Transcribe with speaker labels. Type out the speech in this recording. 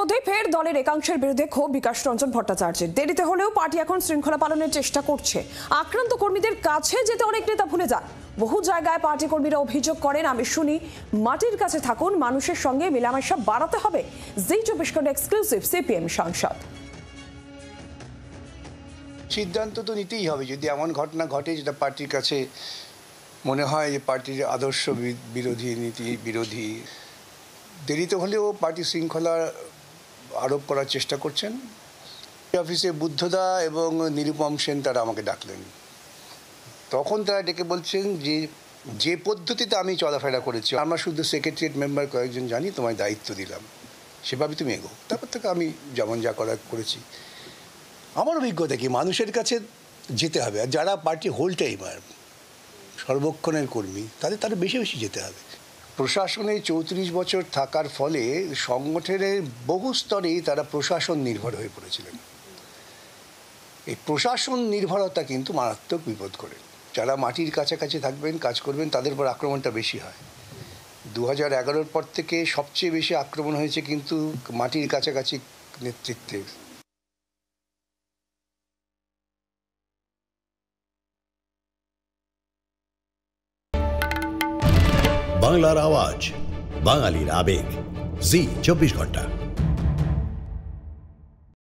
Speaker 1: মধ্যে ফের দলের একাংশের বিরুদ্ধে ক্ষোভ বিকাশ রঞ্জন ভট্টাচার্যের। দেরিতে হলেও পার্টি এখন শৃঙ্খলা পালনের চেষ্টা করছে। আক্রান্ত কর্মীদের কাছে যেতে অনেক নেতা ভুলে যান। বহু জায়গায় পার্টি কর্মীরা অভিযোগ করেন, আমি শুনি মাটির কাছে থাকুন, মানুষের সঙ্গে মেলামেশা বাড়াতে হবে। জি24 এক্সক্লুসিভ সিপিএম সাংসদ।
Speaker 2: সিদ্ধান্ত তো নিতেই হবে যদি এমন ঘটনা ঘটে যেটা পার্টির কাছে মনে হয় যে পার্টির আদর্শ বিরোধী, নীতি বিরোধী। দেরিতে হলেও পার্টি শৃঙ্খলা আরোপ করার চেষ্টা করছেন। অফিসে বুদ্ধদা এবং নিরুপম সেন তারা আমাকে ডাকলেন, তখন তারা ডেকে বলছেন যে যে পদ্ধতিতে আমি চলাফেরা করেছি, আমরা শুধু সেক্রেটারিয়েট মেম্বার কয়েকজন জানি, তোমায় দায়িত্ব দিলাম, সেভাবে তুমি এগো। তারপর থেকে আমি যেমন যা করার করেছি। আমার অভিজ্ঞতা কি, মানুষের কাছে যেতে হবে। আর যারা পার্টি হোল টাইমার, সর্বক্ষণের কর্মী, তাদের বেশি বেশি যেতে হবে। প্রশাসনে 34 বছর থাকার ফলে সংগঠনের বহু স্তরেই তারা প্রশাসন নির্ভর হয়ে পড়েছিলেন। এই প্রশাসন নির্ভরতা কিন্তু মারাত্মক বিপদ করে। যারা মাটির কাছাকাছি থাকবেন, কাজ করবেন, তাদের উপর আক্রমণটা বেশি হয়। 2011-র পর থেকে সবচেয়ে বেশি আক্রমণ হয়েছে কিন্তু মাটির কাছাকাছি নেতৃত্বের।
Speaker 3: বাংলার আওয়াজ, বাঙালির আবেগ, জি24 ঘন্টা।